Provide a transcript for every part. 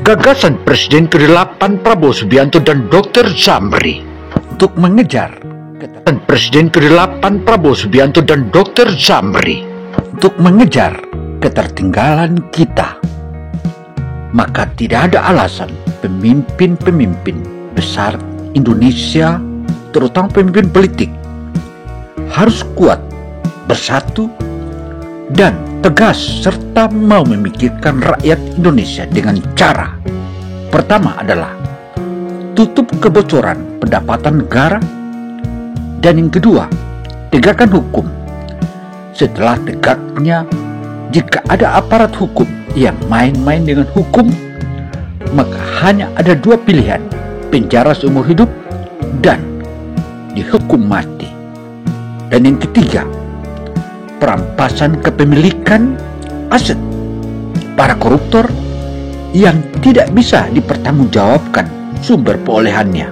Gagasan Presiden ke-8 Prabowo Subianto dan Dr. Zamri untuk mengejar gagasan Presiden ke-8 Prabowo Subianto dan Dr. Zamri untuk mengejar ketertinggalan kita. Maka tidak ada alasan pemimpin-pemimpin besar Indonesia, terutama pemimpin politik, harus kuat, bersatu, dan tegas serta mau memikirkan rakyat Indonesia dengan cara pertama adalah tutup kebocoran pendapatan negara, dan yang kedua, tegakkan hukum. Setelah tegaknya, jika ada aparat hukum yang main-main dengan hukum, maka hanya ada dua pilihan: penjara seumur hidup dan dihukum mati. Dan yang ketiga, perampasan kepemilikan aset para koruptor yang tidak bisa dipertanggungjawabkan sumber perolehannya.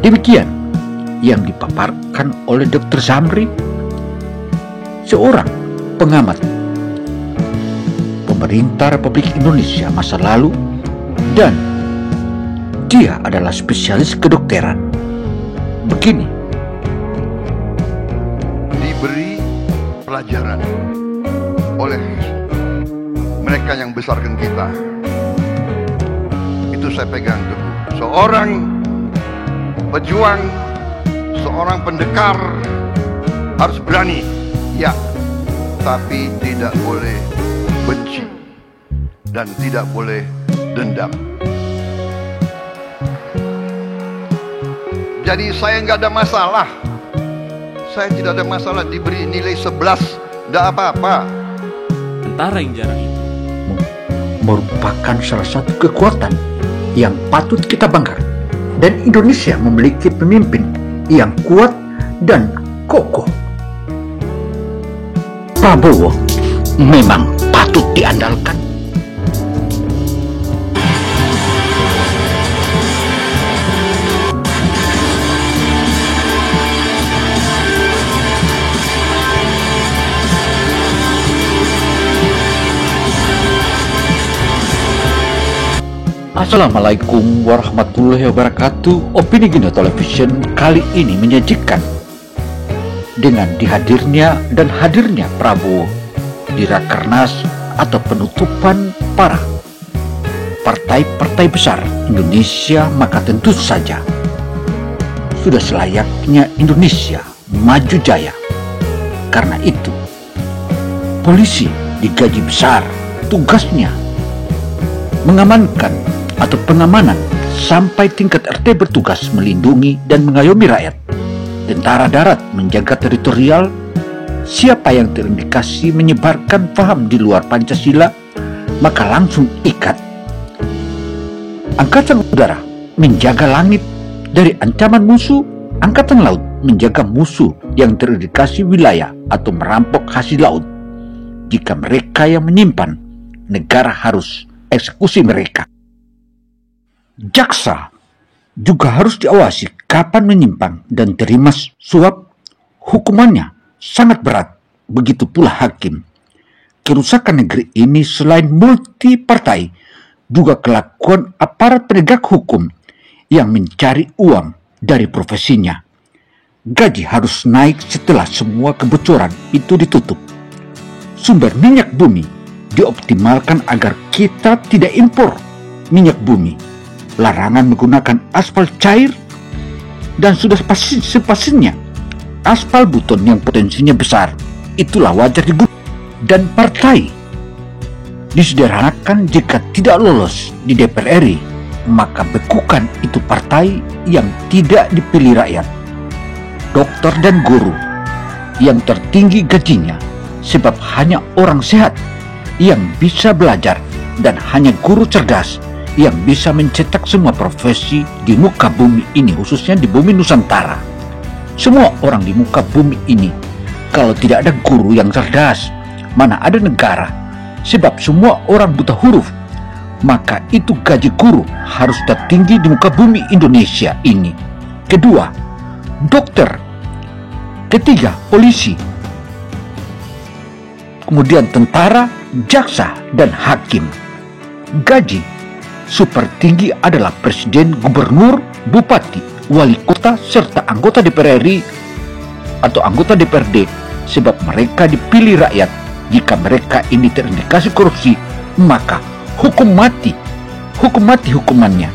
Demikian yang dipaparkan oleh Dr. Zamri, seorang pengamat pemerintah Republik Indonesia masa lalu, dan dia adalah spesialis kedokteran. Begini, diberi pelajaran oleh mereka yang besarkan kita, itu saya pegang teguh. Seorang pejuang, seorang pendekar harus berani, ya, tapi tidak boleh benci dan tidak boleh dendam. Jadi saya nggak ada masalah. Saya tidak ada masalah diberi nilai 11, tidak apa-apa. Tentara yang jarang itu merupakan salah satu kekuatan yang patut kita banggakan, dan Indonesia memiliki pemimpin yang kuat dan kokoh. Prabowo memang patut diandalkan. Assalamualaikum warahmatullahi wabarakatuh. Opini Gino Television kali ini menyajikan dengan dihadirnya dan hadirnya Prabowo di Rakernas atau penutupan para partai-partai besar Indonesia, maka tentu saja sudah selayaknya Indonesia maju jaya. Karena itu, polisi digaji besar, tugasnya mengamankan atau pengamanan sampai tingkat RT bertugas melindungi dan mengayomi rakyat. Tentara darat menjaga teritorial. Siapa yang terindikasi menyebarkan paham di luar Pancasila, maka langsung ikat. Angkatan udara menjaga langit dari ancaman musuh. Angkatan laut menjaga musuh yang terindikasi wilayah atau merampok hasil laut. Jika mereka yang menyimpan, negara harus eksekusi mereka. Jaksa juga harus diawasi kapan menyimpang dan terima suap. Hukumannya sangat berat, begitu pula hakim. Kerusakan negeri ini selain multi partai, juga kelakuan aparat penegak hukum yang mencari uang dari profesinya. Gaji harus naik setelah semua kebocoran itu ditutup. Sumber minyak bumi dioptimalkan agar kita tidak impor minyak bumi. Larangan menggunakan aspal cair, dan sudah sepasnya aspal buton yang potensinya besar, itulah wajar digunakan. Dan partai disederhanakan. Jika tidak lolos di DPR RI, maka bekukan itu partai yang tidak dipilih rakyat. Dokter dan guru yang tertinggi gajinya, sebab hanya orang sehat yang bisa belajar, dan hanya guru cerdas yang bisa mencetak semua profesi di muka bumi ini, khususnya di bumi Nusantara. Semua orang di muka bumi ini, kalau tidak ada guru yang cerdas, mana ada negara? Sebab semua orang buta huruf. Maka itu gaji guru harus tertinggi di muka bumi Indonesia ini. Kedua, dokter. Ketiga, polisi. Kemudian tentara, jaksa, dan hakim. Gaji super tinggi adalah presiden, gubernur, bupati, wali kota, serta anggota DPR RI atau anggota DPRD, sebab mereka dipilih rakyat. Jika mereka ini terindikasi korupsi, maka hukum mati hukumannya.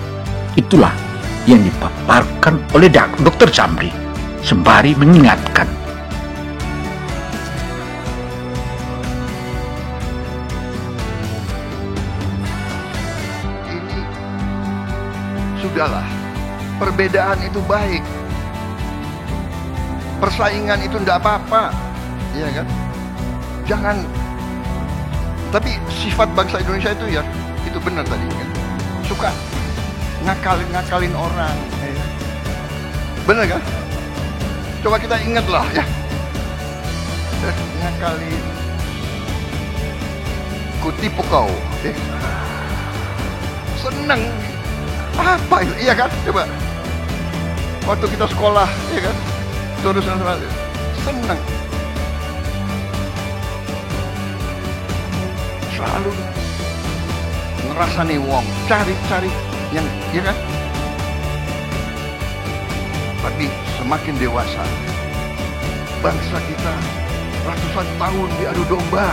Itulah yang dipaparkan oleh Dr. Zamri, sembari mengingatkan, ini sudahlah, perbedaan itu baik, persaingan itu tidak apa-apa, ya kan? Jangan, tapi sifat bangsa Indonesia itu ya, itu benar tadi kan, suka ngakalin orang, ya. Benar kan? Coba kita ingatlah ya, ngakalin, kutipu kau, ya. Seneng, apa itu, iya kan? Coba, waktu kita sekolah, ya kan, terus seneng, selalu ngerasani wong, cari yang, ya kan? Tapi semakin dewasa, bangsa kita ratusan tahun diadu domba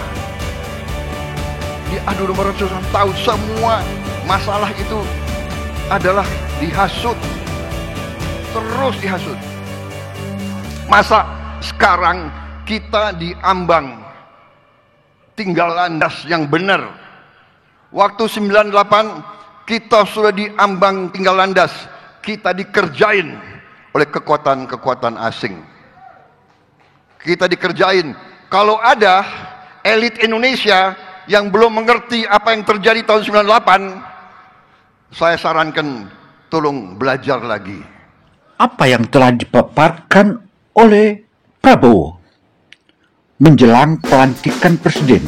ratusan tahun, semua masalah itu adalah dihasut, terus dihasut. Masa sekarang kita diambang tinggal landas yang benar. Waktu 98 kita sudah diambang tinggal landas, kita dikerjain oleh kekuatan-kekuatan asing. Kita dikerjain. Kalau ada elit Indonesia yang belum mengerti apa yang terjadi tahun 98, saya sarankan tolong belajar lagi. Apa yang telah dipaparkan oleh Prabowo menjelang pelantikan Presiden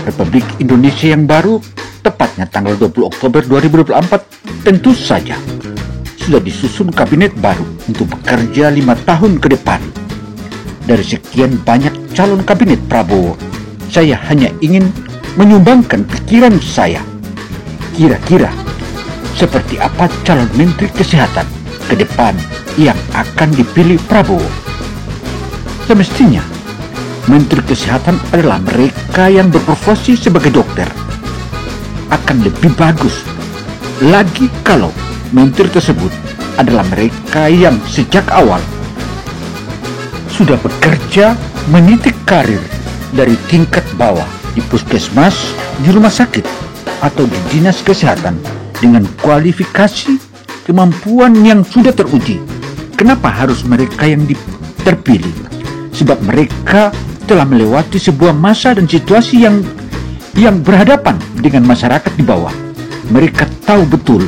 Republik Indonesia yang baru, tepatnya tanggal 20 Oktober 2024, tentu saja sudah disusun kabinet baru untuk bekerja 5 tahun ke depan. Dari sekian banyak calon kabinet Prabowo, saya hanya ingin menyumbangkan pikiran saya. Kira-kira seperti apa calon Menteri Kesehatan ke depan yang akan dipilih Prabowo? Semestinya Menteri Kesehatan adalah mereka yang berprofesi sebagai dokter. Akan lebih bagus lagi kalau menteri tersebut adalah mereka yang sejak awal sudah bekerja menitik karir dari tingkat bawah di puskesmas, di rumah sakit, atau di dinas kesehatan dengan kualifikasi kemampuan yang sudah teruji. Kenapa harus mereka yang terpilih? Sebab mereka telah melewati sebuah masa dan situasi yang berhadapan dengan masyarakat di bawah. Mereka tahu betul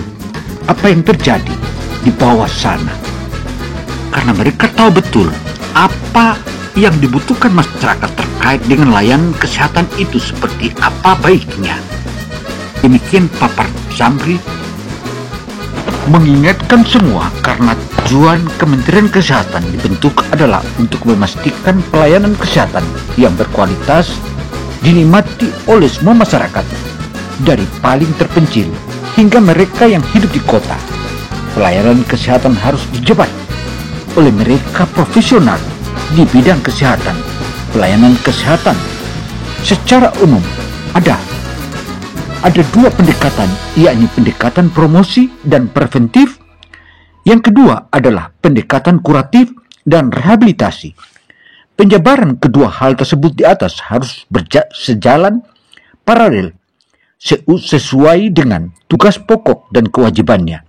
apa yang terjadi di bawah sana. Karena mereka tahu betul apa yang dibutuhkan masyarakat terkait dengan layanan kesehatan itu seperti apa baiknya. Demikian papar Zamri mengingatkan semua, karena tujuan Kementerian Kesehatan dibentuk adalah untuk memastikan pelayanan kesehatan yang berkualitas dinikmati oleh semua masyarakat, dari paling terpencil hingga mereka yang hidup di kota. Pelayanan kesehatan harus dijabat oleh mereka profesional di bidang kesehatan. Pelayanan kesehatan secara umum ada dua pendekatan, yakni pendekatan promosi dan preventif. Yang kedua adalah pendekatan kuratif dan rehabilitasi. Penjabaran kedua hal tersebut di atas harus sejalan paralel sesuai dengan tugas pokok dan kewajibannya.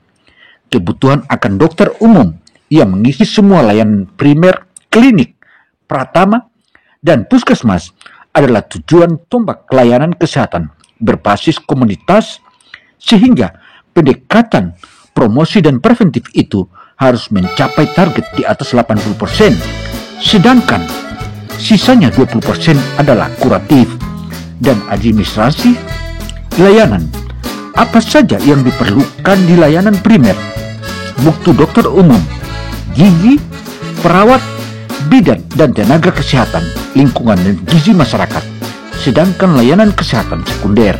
Kebutuhan akan dokter umum yang mengisi semua layanan primer, klinik, pratama, dan puskesmas adalah tujuan tombak layanan kesehatan berbasis komunitas, sehingga pendekatan promosi dan preventif itu harus mencapai target di atas 80%, sedangkan sisanya 20% adalah kuratif dan administrasi layanan. Apa saja yang diperlukan di layanan primer, mutu dokter umum, gigi, perawat, bidan dan tenaga kesehatan, lingkungan dan gizi masyarakat. Sedangkan layanan kesehatan sekunder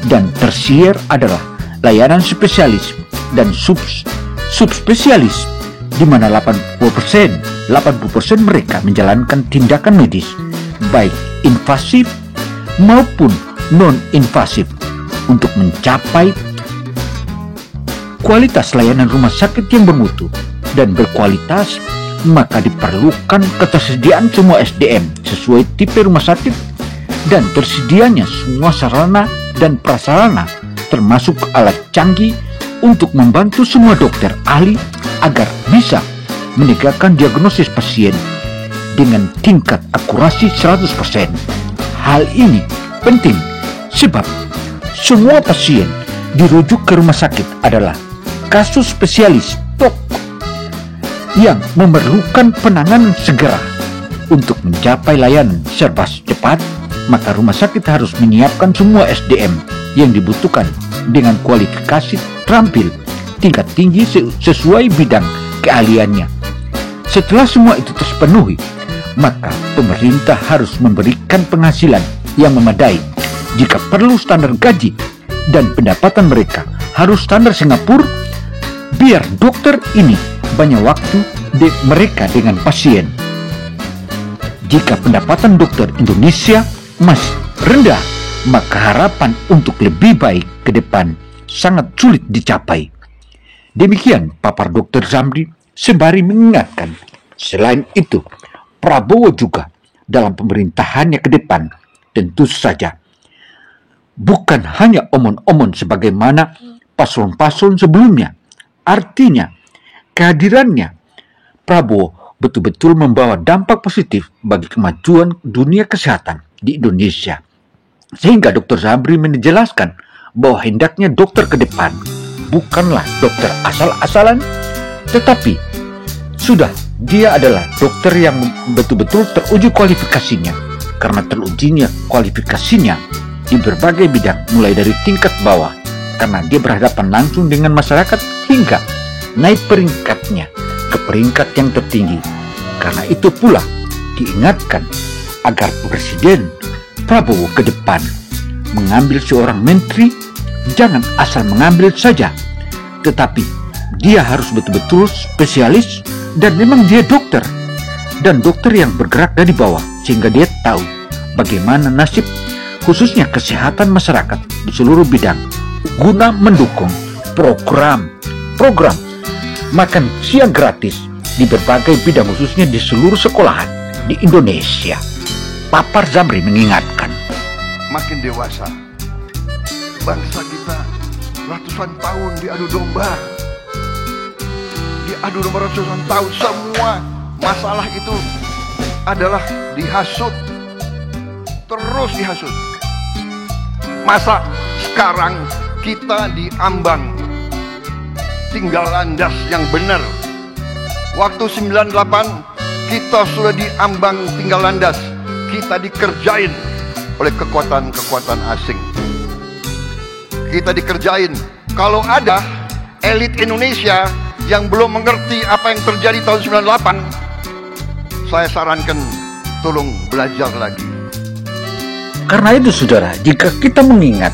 dan tersier adalah layanan spesialis dan subspesialis, di mana 80% mereka menjalankan tindakan medis, baik invasif maupun non-invasif, untuk mencapai kualitas layanan rumah sakit yang bermutu dan berkualitas. Maka diperlukan ketersediaan semua SDM sesuai tipe rumah sakit dan tersedianya semua sarana dan prasarana, termasuk alat canggih untuk membantu semua dokter ahli agar bisa menegakkan diagnosis pasien dengan tingkat akurasi 100%. Hal ini penting sebab semua pasien dirujuk ke rumah sakit adalah kasus spesialis yang memerlukan penanganan segera. Untuk mencapai layanan serba cepat, maka rumah sakit harus menyiapkan semua SDM yang dibutuhkan dengan kualifikasi terampil tingkat tinggi sesuai bidang keahliannya. Setelah semua itu terpenuhi, maka pemerintah harus memberikan penghasilan yang memadai. Jika perlu, standar gaji dan pendapatan mereka harus standar Singapura, biar dokter ini banyak waktu mereka dengan pasien. Jika pendapatan dokter Indonesia masih rendah, maka harapan untuk lebih baik ke depan sangat sulit dicapai. Demikian papar Dr. Zamri sembari mengingatkan. Selain itu, Prabowo juga dalam pemerintahannya ke depan tentu saja bukan hanya omon-omon sebagaimana paslon-paslon sebelumnya. Artinya, kehadirannya Prabowo betul-betul membawa dampak positif bagi kemajuan dunia kesehatan di Indonesia. Sehingga Dr. Zamri menjelaskan bahwa hendaknya dokter ke depan bukanlah dokter asal-asalan, tetapi dia adalah dokter yang betul-betul teruji kualifikasinya. Karena terujinya kualifikasinya di berbagai bidang, mulai dari tingkat bawah, karena dia berhadapan langsung dengan masyarakat, hingga naik peringkatnya ke peringkat yang tertinggi. Karena itu pula diingatkan agar Presiden Prabowo ke depan mengambil seorang menteri jangan asal mengambil saja, tetapi dia harus betul-betul spesialis dan memang dia dokter, dan dokter yang bergerak dari bawah sehingga dia tahu bagaimana nasib khususnya kesehatan masyarakat di seluruh bidang, guna mendukung program makan siang gratis di berbagai bidang khususnya di seluruh sekolahan di Indonesia. Papar Zamri mengingatkan, makin dewasa, bangsa kita ratusan tahun diadu domba ratusan tahun. Semua masalah itu adalah dihasut, terus dihasut. Masa sekarang kita diambang tinggal landas yang benar. Waktu 98 kita sudah diambang tinggal landas, kita dikerjain oleh kekuatan-kekuatan asing. Kita dikerjain. Kalau ada elit Indonesia yang belum mengerti apa yang terjadi tahun 98, saya sarankan tolong belajar lagi. Karena itu saudara, jika kita mengingat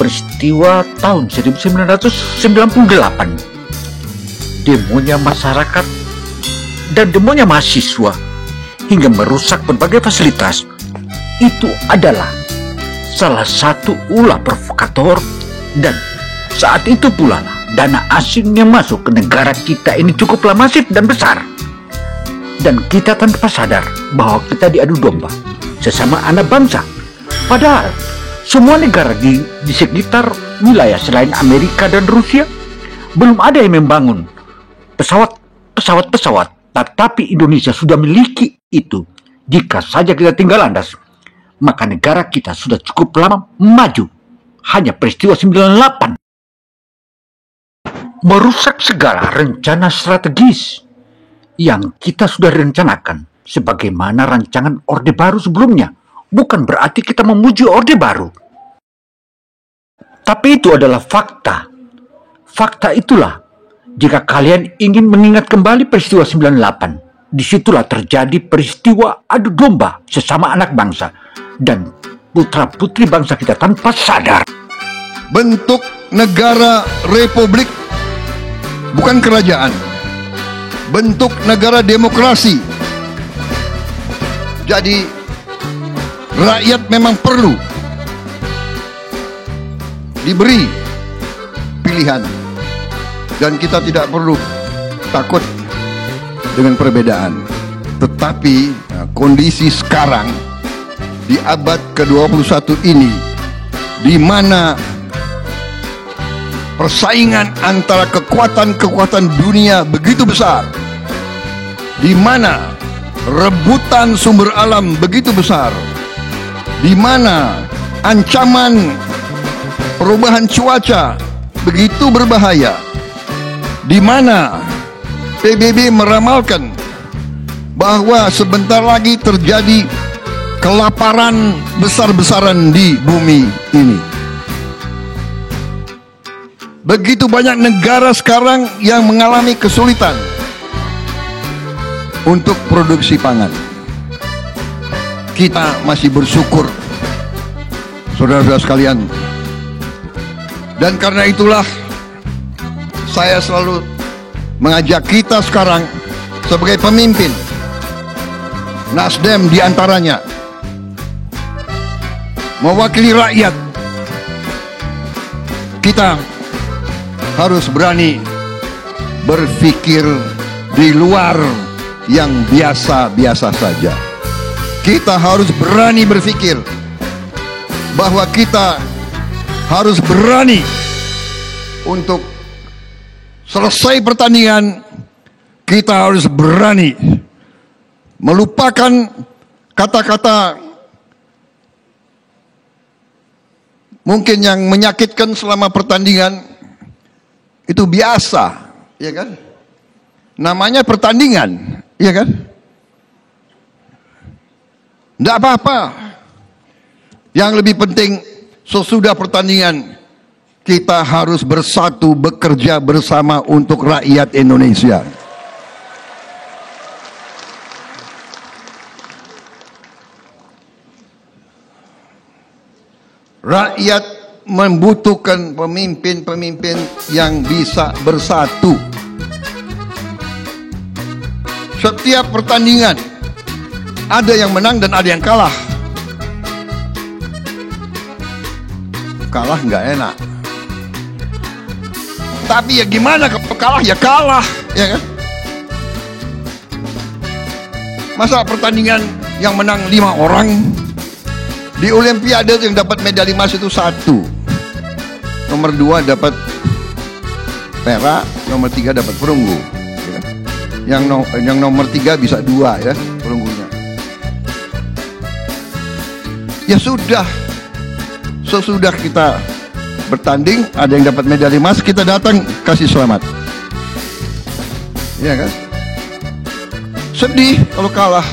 peristiwa tahun 1998, demonya masyarakat dan demonya mahasiswa hingga merusak berbagai fasilitas, itu adalah salah satu ulah provokator. Dan saat itu pula dana asing yang masuk ke negara kita ini cukuplah masif dan besar, dan kita tanpa sadar bahwa kita diadu domba sesama anak bangsa. Padahal semua negara di sekitar wilayah selain Amerika dan Rusia belum ada yang membangun pesawat, tetapi Indonesia sudah memiliki itu. Jika saja kita tinggal landas, maka negara kita sudah cukup lama maju. Hanya peristiwa 98 merusak segala rencana strategis yang kita sudah rencanakan sebagaimana rancangan Orde Baru sebelumnya. Bukan berarti kita memuji Orde Baru, tapi itu adalah fakta. Fakta itulah, jika kalian ingin mengingat kembali peristiwa 98, disitulah terjadi peristiwa adu domba sesama anak bangsa dan putra-putri bangsa kita tanpa sadar. bentuk negara republik, bukan kerajaan, bentuk negara demokrasi. Jadi rakyat memang perlu diberi pilihan, dan kita tidak perlu takut dengan perbedaan. Tetapi kondisi sekarang di abad ke-21 ini, di mana persaingan antara kekuatan-kekuatan dunia begitu besar, di mana rebutan sumber alam begitu besar, di mana ancaman perubahan cuaca begitu berbahaya, di mana PBB meramalkan bahwa sebentar lagi terjadi kelaparan besar-besaran di bumi ini. Begitu banyak negara sekarang yang mengalami kesulitan untuk produksi pangan. Kita masih bersyukur, saudara-saudara sekalian. Dan karena itulah saya selalu mengajak kita sekarang sebagai pemimpin, Nasdem diantaranya, mewakili rakyat, kita harus berani berpikir di luar yang biasa-biasa saja. Kita harus berani berpikir bahwa kita harus berani untuk selesai pertandingan. Kita harus berani melupakan kata-kata mungkin yang menyakitkan selama pertandingan. Itu biasa, ya kan? Namanya pertandingan, ya kan? Tidak apa-apa. Yang lebih penting, sesudah pertandingan kita harus bersatu, bekerja bersama untuk rakyat Indonesia. Rakyat membutuhkan pemimpin-pemimpin yang bisa bersatu. Setiap pertandingan ada yang menang dan ada yang kalah. Kalah nggak enak. Tapi ya gimana, kalau kalah ya kalah, ya kan? Masa pertandingan yang menang 5 orang? Di Olimpiade yang dapat medali emas itu 1, nomor 2 dapat perak, nomor 3 dapat perunggu. Ya. Yang nomor 3 bisa 2 ya perunggunya. Ya sudah, sesudah kita bertanding ada yang dapat medali emas, kita datang kasih selamat. Ya kan? Sedih kalau kalah.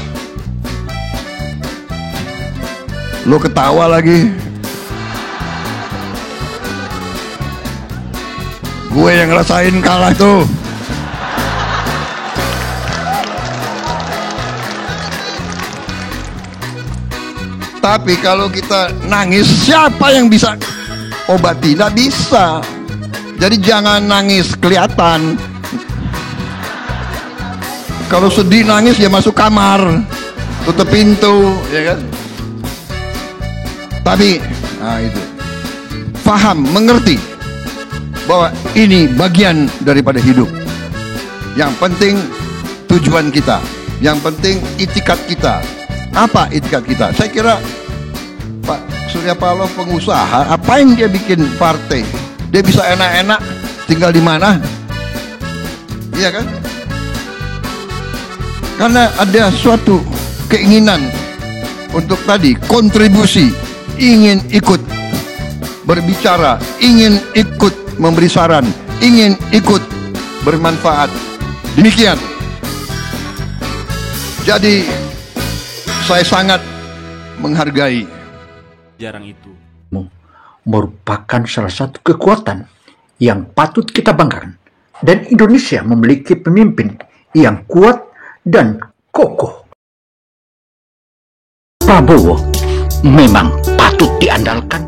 Lo ketawa lagi. Gue yang ngerasain kalah tuh. Tapi kalau kita nangis, siapa yang bisa obati? Tidak bisa. Jadi jangan nangis kelihatan. Kalau sedih nangis ya masuk kamar, tutup pintu, ya kan? Tapi, nah itu, faham, mengerti bahwa ini bagian daripada hidup. Yang penting tujuan kita, yang penting itikat kita. Apa itikat kita? Saya kira Pak Surya Paloh pengusaha, apa yang dia bikin partai? Dia bisa enak-enak tinggal di mana? Iya kan? Karena ada suatu keinginan untuk tadi kontribusi. Ingin ikut berbicara, ingin ikut memberi saran, ingin ikut bermanfaat. Demikian. Jadi saya sangat menghargai. Jarang itu Merupakan salah satu kekuatan yang patut kita banggakan. Dan Indonesia memiliki pemimpin yang kuat dan kokoh. Prabowo memang patut diandalkan.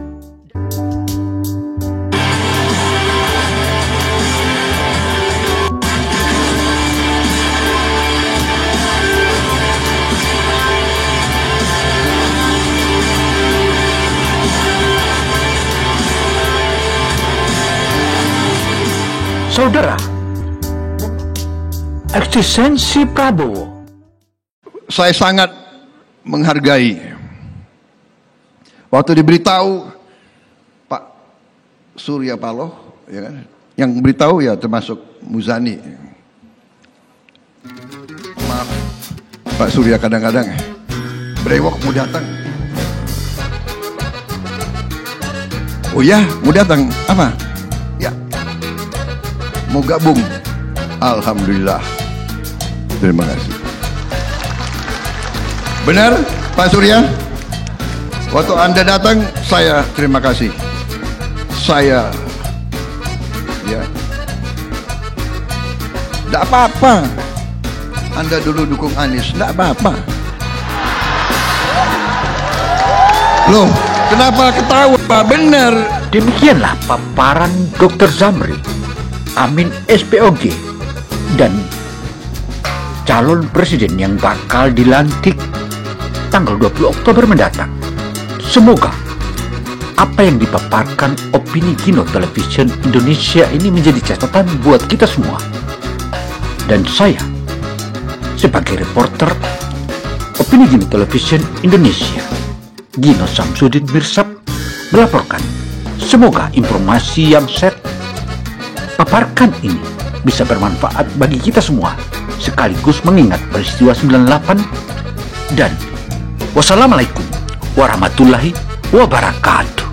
Saudara, eksistensi Prabowo. Saya sangat menghargai waktu diberitahu Pak Surya Paloh, ya kan? Yang beritahu ya termasuk Muzani. Maaf, Pak Surya kadang-kadang brewok mau datang. Oh ya, mau datang apa? Ya, mau gabung. Alhamdulillah. Terima kasih. Benar, Pak Surya? Waktu Anda datang, saya terima kasih. Saya, ya, tidak apa-apa. Anda dulu dukung Anies, tidak apa-apa. Loh, kenapa ketawa? Benar. Demikianlah paparan Dr. Zamri, Amin SPOG, dan calon presiden yang bakal dilantik tanggal 20 Oktober mendatang. Semoga apa yang dipaparkan Opini Gino Television Indonesia ini menjadi catatan buat kita semua. Dan saya, sebagai reporter Opini Gino Television Indonesia, Gino Samsudin Mirsab, melaporkan. Semoga informasi yang saya paparkan ini bisa bermanfaat bagi kita semua, sekaligus mengingat peristiwa 98. Dan wassalamualaikum warahmatullahi wabarakatuh.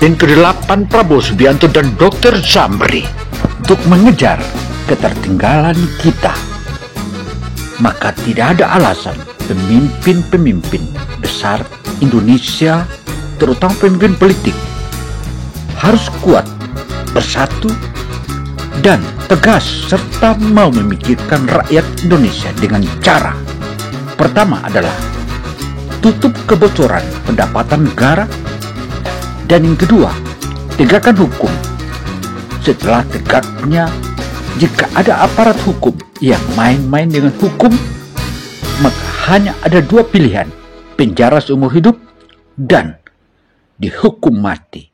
Dan ke-8 Prabowo Subianto dan Dr. Zamri untuk mengejar ketertinggalan kita. Maka tidak ada alasan pemimpin-pemimpin besar Indonesia, terutama pemimpin politik, harus kuat, bersatu, dan tegas, serta mau memikirkan rakyat Indonesia dengan cara pertama adalah tutup kebocoran pendapatan negara, dan yang kedua, tegakkan hukum. Setelah tegaknya, jika ada aparat hukum yang main-main dengan hukum, maka hanya ada dua pilihan: penjara seumur hidup dan dihukum mati.